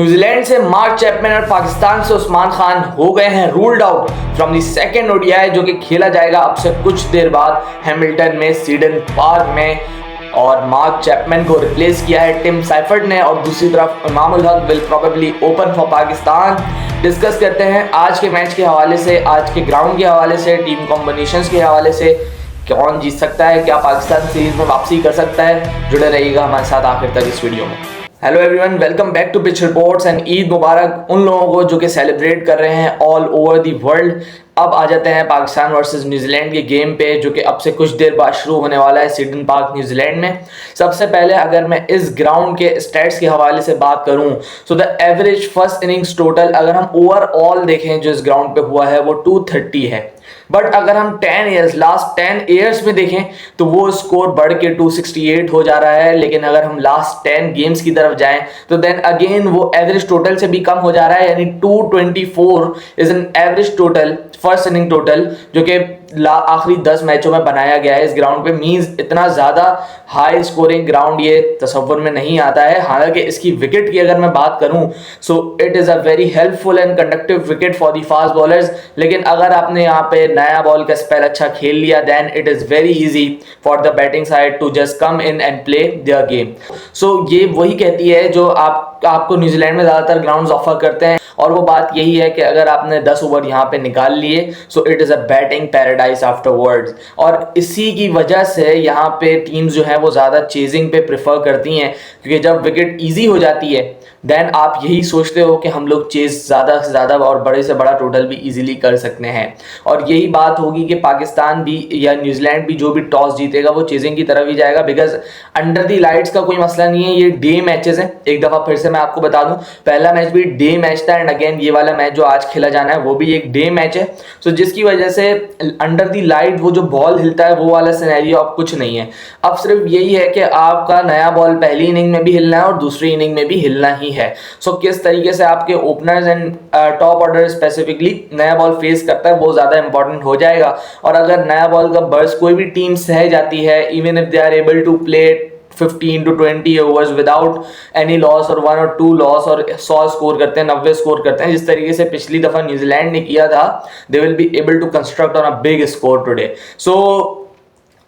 New Zealand से mark Chapman और पाकिस्तान से उस्मान खान हो गए हैं ruled out from the second ODI जो कि खेला जाएगा अब से कुछ देर बाद हैमिल्टन में सीडन पार्क में। और मार्क चैपमैन को रिप्लेस किया है टिम साइफर्ट ने और दूसरी तरफ Imam ul Haq will probably open for Pakistan. Discuss करते हैं आज के मैच के हवाले से, आज के ग्राउंड के हवाले से, टीम कॉम्बिनेशंस के हवाले से, कौन जीत सकता है, क्या पाकिस्तान सीरीज में वापसी कर सकता है। जुड़े रहिएगा हमारे साथ आखिर तक इस वीडियो में। Hello everyone, welcome back to pitch reports and Eid मुबारक उन लोगों को जो कि सेलिब्रेट कर रहे हैं ऑल ओवर दी वर्ल्ड। अब आ जाते हैं पाकिस्तान वर्सेस न्यूजीलैंड के गेम पे जो कि अब से कुछ देर बाद शुरू होने वाला है सीडन पार्क न्यूजीलैंड में। सबसे पहले अगर मैं इस ग्राउंड के स्टैट्स के हवाले से बात करूं तो the average first innings total अगर हम ओवरऑल देखें जो इस ग्राउंड पे हुआ है वो 230 है। बट अगर हम 10 ईयर्स लास्ट 10 ईयर्स में देखें तो वो स्कोर बढ़ के 268 हो जा रहा है। लेकिन अगर हम लास्ट 10 गेम्स की तरफ जाएं तो देन अगेन वो एवरेज टोटल से भी कम हो जा रहा है, यानी 224 is an average total first inning total जो कि आखिरी 10 मैचों में बनाया गया है इस ग्राउंड पे। मींस इतना ज्यादा हाई स्कोरिंग ग्राउंड ये तस्वुर में नहीं आता है। हालांकि इसकी विकेट की अगर मैं बात करूं so it is a very helpful and conductive wicket for the fast bowlers. लेकिन अगर आपने यहाँ पे नया बॉल का स्पेल अच्छा खेल लिया then it is very easy for the batting side to just come in and play their game. सो ये वही कहती है जो आपको न्यूजीलैंड में ज्यादातर ग्राउंड्स ऑफर करते हैं, और वो बात यही है कि अगर आपने 10 ओवर यहाँ पे निकाल लिए so it is a batting paradise afterwards. और इसी की वजह से यहाँ पे टीम्स जो है वो ज्यादा चेजिंग पे प्रेफर करती हैं, क्योंकि जब विकेट इजी हो जाती है देन आप यही सोचते हो कि हम लोग चेज ज़्यादा से ज़्यादा और बड़े से बड़ा टोटल भी इजीली कर सकते हैं। और यही बात होगी कि पाकिस्तान भी या न्यूजीलैंड भी जो भी टॉस जीतेगा वो चेजिंग की तरफ ही जाएगा, बिकॉज अंडर दी लाइट्स का कोई मसला नहीं है। ये डे मैचेस हैं, एक दफ़ा फिर से मैं आपको बता दूं, पहला मैच भी डे मैच था एंड अगेन ये वाला मैच जो आज खेला जाना है वो भी एक डे मैच है। सो जिसकी वजह से अंडर दी लाइट वो जो बॉल हिलता है वो वाला सिनेरियो अब कुछ नहीं है। अब सिर्फ यही है कि आपका नया बॉल पहली इनिंग में भी हिलना है और दूसरी इनिंग में भी हिलना ही है। सो किस तरीके से आपके openers and top order specifically नया बॉल फेस करता है वो ज्यादा इंपॉर्टेंट हो जाएगा। और अगर नया बॉल का बर्स्ट कोई भी टीम सह जाती है, even if they are able to play 15 to 20 overs without any loss और 1 और 2 लॉस और 100 स्कोर करते हैं, 90 स्कोर करते हैं, जिस तरीके से पिछली दफा न्यूजीलैंड ने किया था, they will be able to construct on a big score today. सो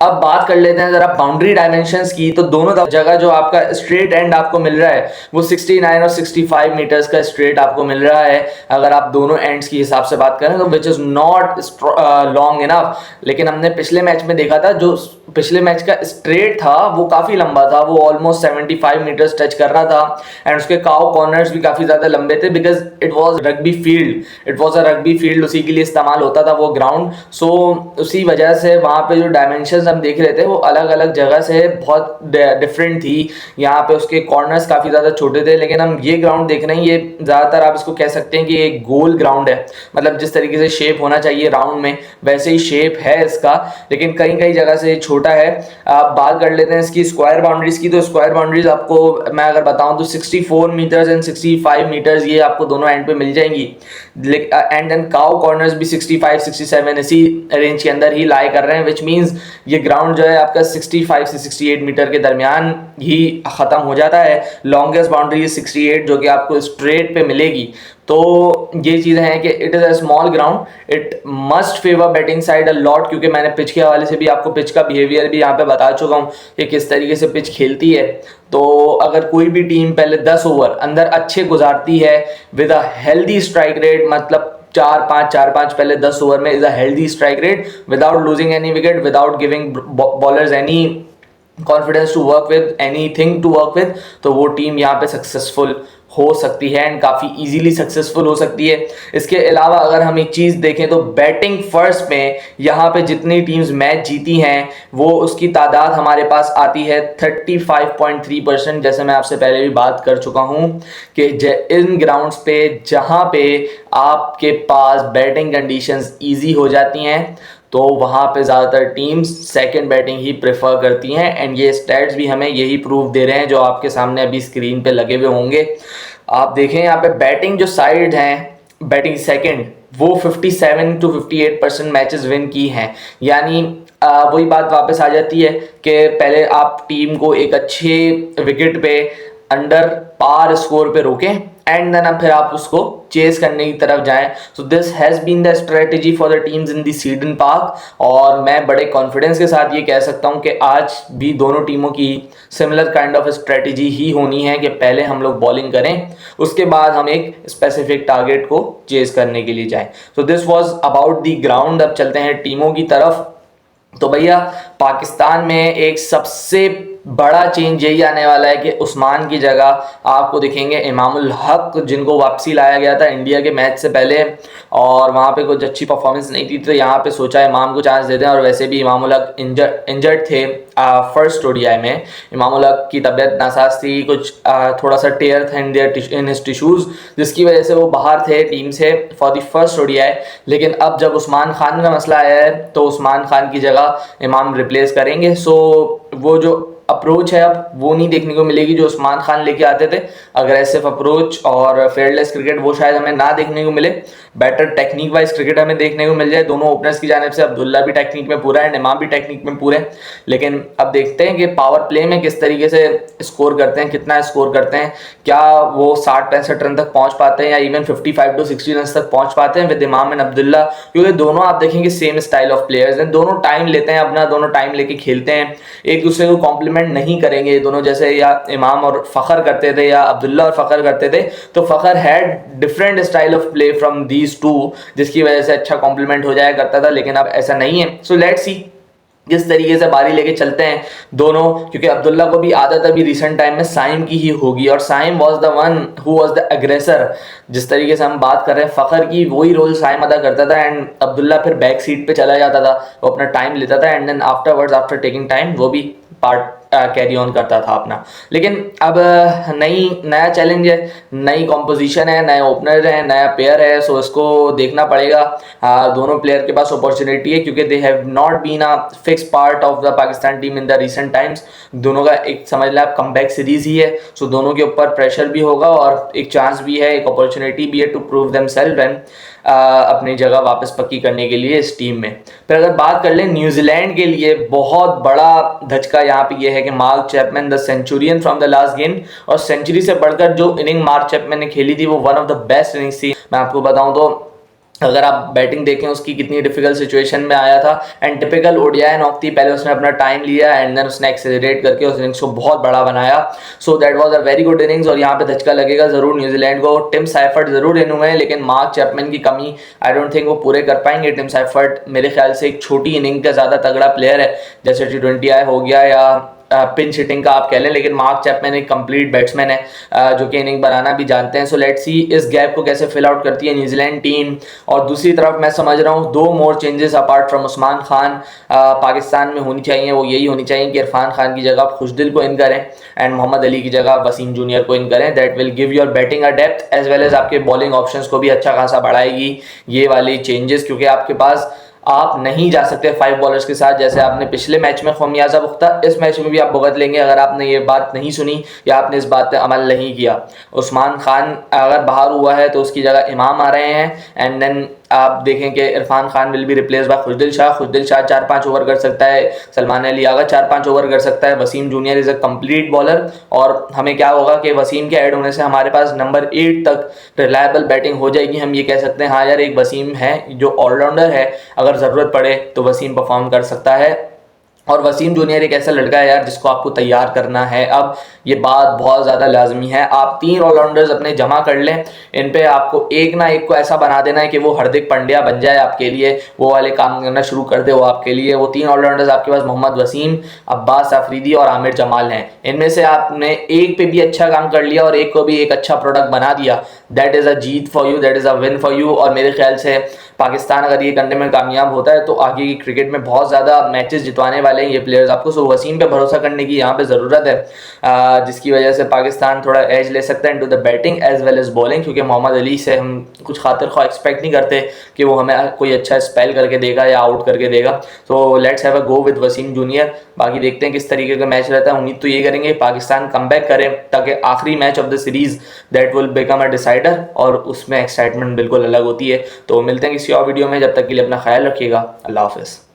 अब बात कर लेते हैं जरा बाउंड्री डायमेंशंस की। तो दोनों जगह जो आपका स्ट्रेट एंड आपको मिल रहा है वो 69 और 65 मीटर्स का स्ट्रेट आपको मिल रहा है अगर आप दोनों एंड्स की हिसाब से बात करें तो, which is not long enough. लेकिन हमने पिछले मैच में देखा था जो पिछले मैच का स्ट्रेट था वो काफी लंबा था, वो ऑलमोस्ट 75 मीटर्स टच कर रहा था एंड उसके काउ कॉर्नर्स भी काफी ज्यादा लंबे थे, because it was rugby field, it was a rugby field, उसी के लिए इस्तेमाल होता था वो ग्राउंड। सो उसी वजह से वहां पे जो डायमेंशन हम देख रहे थे वो अलग अलग जगह से बहुत डिफरेंट थी। यहाँ पे उसके कॉर्नर्स काफी ज्यादा छोटे थे, लेकिन हम ये ग्राउंड देख रहे हैं ये ज्यादातर आप इसको कह सकते हैं कि एक गोल ग्राउंड है, मतलब जिस तरीके से शेप होना चाहिए राउंड में वैसे ही शेप है इसका, लेकिन कई कई जगह से छोटा है। आप बात कर लेते हैं इसकी स्क्वायर बाउंड्रीज की। तो स्क्वायर बाउंड्रीज आपको मैं अगर बताऊं तो 64 मीटर्स एंड 65 मीटर्स ये आपको दोनों एंड पे मिल जाएंगी, एंड देन काउ कॉर्नर्स भी 65 67 इसी रेंज के अंदर ही लाई कर रहे हैं, विच मींस ये ग्राउंड जो है आपका 65 से 68 मीटर के दरमियान ही खत्म हो जाता है। लॉन्गेस्ट बाउंड्री 68 जो कि आपको स्ट्रेट पे मिलेगी। तो ये चीज़ें हैं कि it is a small ground, it must favour batting side a lot, क्योंकि मैंने पिच के हवाले से भी आपको पिच का बिहेवियर भी यहाँ पे बता चुका हूँ कि किस तरीके से पिच खेलती है। तो अगर कोई भी टीम पहले 10 ओवर अंदर अच्छे गुजारती है with a healthy strike rate, मतलब 4-5 पहले 10 ओवर में is a healthy strike rate without losing any wicket, without giving bowlers any confidence to work with, anything to work with, तो वो टीम यहाँ पे सक्सेसफुल हो सकती है एंड काफ़ी इजीली सक्सेसफुल हो सकती है। इसके अलावा अगर हम एक चीज़ देखें तो बैटिंग फर्स्ट में यहाँ पे जितनी टीम्स मैच जीती हैं वो उसकी तादाद हमारे पास आती है 35.3%। जैसे मैं आपसे पहले भी बात कर चुका हूँ कि इन ग्राउंड्स पे जहाँ पे आपके पास बैटिंग कंडीशंस ईजी हो जाती हैं तो वहाँ पे ज़्यादातर टीम्स सेकंड बैटिंग ही प्रेफर करती हैं, एंड ये स्टैट्स भी हमें यही प्रूफ दे रहे हैं जो आपके सामने अभी स्क्रीन पे लगे हुए होंगे। आप देखें यहाँ पे बैटिंग जो साइड हैं, बैटिंग सेकंड वो 57 to 58% मैचेस विन की हैं, यानी वही बात वापस आ जाती है कि पहले आप टीम को एक अच्छे विकेट पे अंडर पार स्कोर पे रोकें एंड देन अब फिर आप उसको चेस करने की तरफ जाएं. So this has been the strategy for the teams in the Seddon Park और मैं बड़े कॉन्फिडेंस के साथ ये कह सकता हूँ कि आज भी दोनों टीमों की सिमिलर काइंड ऑफ स्ट्रेटेजी ही होनी है कि पहले हम लोग बॉलिंग करें, उसके बाद हम एक स्पेसिफिक टारगेट को चेस करने के लिए जाएं. So this was about the ground. अब चलते हैं टीमों की तरफ. तो भैया पाकिस्तान में एक सबसे बड़ा चेंज यही आने वाला है कि उस्मान की जगह आपको दिखेंगे इमामुल हक, जिनको वापसी लाया गया था इंडिया के मैच से पहले और वहाँ पे कुछ अच्छी परफॉर्मेंस नहीं थी, तो यहाँ पे सोचा इमाम को चांस देते हैं. और वैसे भी इमामुल हक इंजर्ड थे फर्स्ट ओडीआई में. इमामुल हक की तबीयत नासाज थी, कुछ थोड़ा सा टेयर था इन हिज टिश्यूज़, जिसकी वजह से वो बाहर थे टीम से फॉर द फर्स्ट ओडीआई. लेकिन अब जब उस्मान खान का मसला आया है तो उस्मान खान की जगह इमाम रिप्लेस करेंगे. सो वो जो अप्रोच है अब वो नहीं देखने को मिलेगी जो उस्मान खान लेके आते थे. अग्रेसिव अप्रोच और फेयरलेस क्रिकेट वो शायद हमें ना देखने को मिले. बेटर टेक्निक वाइज क्रिकेट हमें देखने को मिल जाए दोनों ओपनर्स की जानिब से. अब्दुल्ला भी टेक्निक में पूरा है, इमाम भी टेक्निक में पूरे. लेकिन अब देखते हैं कि पावर प्ले में किस तरीके से स्कोर करते हैं, कितना स्कोर करते हैं, क्या वो 60-65 रन तक पहुंच पाते हैं या इवन 55 to 60 रन तक पहुंच पाते हैं विद इमाम एंड अब्दुल्ला. क्योंकि दोनों आप देखेंगे सेम स्टाइल ऑफ प्लेयर्स हैं, दोनों टाइम लेते हैं अपना, दोनों टाइम लेके खेलते हैं, एक दूसरे को कॉम्प्लीमेंट नहीं करेंगे दोनों. जैसे या इमाम और फखर करते थे या अब्दुल्ला और फखर करते थे, तो Fakhar had different style of play from these two, जिसकी वजह से अच्छा कॉम्प्लीमेंट हो जाया करता था. लेकिन अब ऐसा नहीं है. सो लेट्स सी किस तरीके से बारी लेके चलते हैं दोनों, क्योंकि अब्दुल्ला को भी आदत अभी रिसेंट टाइम में साइम की ही होगी और Saim was the one who was the aggressor. जिस तरीके से हम बात कर रहे हैं फखर की, वही रोल साइम अदा करता था एंड अब्दुल्ला फिर बैक सीट पे चला जाता था, वो अपना टाइम लेता था and then afterwards after taking time वो भी पार्ट कैरी ऑन करता था अपना. लेकिन अब नया चैलेंज है, नई कॉम्पोजिशन है, नए ओपनर है, नया पेयर है. सो इसको देखना पड़ेगा. दोनों प्लेयर के पास अपॉर्चुनिटी है क्योंकि they have not been a fix part of the Pakistan team in the recent times. दोनों का एक समझ लें आप कमबैक सीरीज ही है. सो दोनों के ऊपर प्रेशर भी होगा और एक चांस भी है, एक अपॉर्चुनिटी भी है टू प्रूव देमसेल्फ एंड अपनी जगह वापस पक्की करने के लिए इस टीम में. फिर अगर बात कर लें न्यूजीलैंड के लिए, बहुत बड़ा धचका यहाँ पे ये है कि mark Chapman the Centurion from the last game, और सेंचुरी से बढ़कर जो इनिंग मार्क चैपमैन ने खेली थी वो one of the best innings थी. मैं आपको बताऊं तो अगर आप बैटिंग देखें उसकी कितनी डिफिकल्ट सिचुएशन में आया था एंड टिपिकल ओडीआई नॉक थी. पहले उसने अपना टाइम लिया एंड देन उसने एक्सेलरेट करके उस इनिंग्स को बहुत बड़ा बनाया. So that was a very good innings और यहाँ पे धचका लगेगा जरूर न्यूजीलैंड को. टिम साइफर्ट जरूर इन हुए हैं लेकिन मार्क चैपमैन की कमी आई डोंट थिंक वो पूरे कर पाएंगे. टिम साइफर्ट मेरे ख्याल से एक छोटी इनिंग का ज़्यादा तगड़ा प्लेयर है, जैसे T20I हो गया या पिंच हिटिंग का आप कह लें. लेकिन मार्क चैपमैन एक कंप्लीट बैट्समैन है जो कि इनिंग बनाना भी जानते हैं. सो लेट्स सी इस गैप को कैसे फिल आउट करती है न्यूजीलैंड टीम. और दूसरी तरफ मैं समझ रहा हूँ 2 more changes apart from Usman Khan Pakistan में होनी चाहिए. वो यही होनी चाहिए कि इरफान खान की जगह खुशदिल को इन करें एंड मोहम्मद अली की जगह वसीम जूनियर को इन करें. That will give your batting a depth as well as आपके बॉलिंग ऑप्शंस को भी अच्छा खासा बढ़ाएगी ये वाली चेंजेस. क्योंकि आपके पास आप नहीं जा सकते 5 बॉलर्स के साथ, जैसे आपने पिछले मैच में खमियाजा भुगता, इस मैच में भी आप भुगत लेंगे अगर आपने ये बात नहीं सुनी या आपने इस बात पे अमल नहीं किया. उस्मान खान अगर बाहर हुआ है तो उसकी जगह इमाम आ रहे हैं एंड देन आप देखें कि Irfan Khan will be replace by Khushdil Shah. Khushdil Shah 4-5 over कर सकता है, सलमान अली आगा 4-5 ओवर कर सकता है, Waseem junior is a complete bowler. और हमें क्या होगा कि वसीम के ऐड होने से हमारे पास नंबर 8 तक रिलायबल बैटिंग हो जाएगी. हम ये कह सकते हैं हाँ यार एक वसीम है जो ऑलराउंडर है, अगर ज़रूरत पड़े तो वसीम परफॉर्म कर सकता है. और वसीम जूनियर एक ऐसा लड़का है यार जिसको आपको तैयार करना है. अब ये बात बहुत ज़्यादा लाजमी है. आप 3 ऑलराउंडर्स अपने जमा कर लें, इन पे आपको एक ना एक को ऐसा बना देना है कि वो हार्दिक पांड्या बन जाए आपके लिए, वो वाले काम करना शुरू कर दे वो आपके लिए. वो 3 ऑलराउंडर्स आपके पास मोहम्मद वसीम, अब्बास अफरीदी और आमिर जमाल हैं. इनमें से आपने एक पे भी अच्छा काम कर लिया और एक को भी एक अच्छा प्रोडक्ट बना दिया, that is a Jeet for you, that is a win for you. और मेरे ख्याल से पाकिस्तान अगर ये करने में कामयाब होता है तो आगे की क्रिकेट में बहुत ज़्यादा मैचेस जितवाने वाले हैं ये प्लेयर्स आपको. सो वसीम पे भरोसा करने की यहाँ पे ज़रूरत है जिसकी वजह से पाकिस्तान थोड़ा एज ले सकता है into the batting as well as bowling. क्योंकि मोहम्मद अली से हम कुछ खातिर ख्वाह एक्सपेक्ट नहीं करते कि वो हमें कोई अच्छा स्पेल करके देगा या आउट करके देगा. तो let's have a go with Waseem junior. बाकी देखते हैं किस तरीके का मैच रहता है. उम्मीद तो ये करेंगे पाकिस्तान कमबैक करे ताकि आखिरी match of the series that will become a decider, और उसमें एक्साइटमेंट बिल्कुल अलग होती है. तो मिलते हैं किसी और वीडियो में, जब तक के लिए अपना ख्याल रखिएगा. अल्लाह हाफिज़.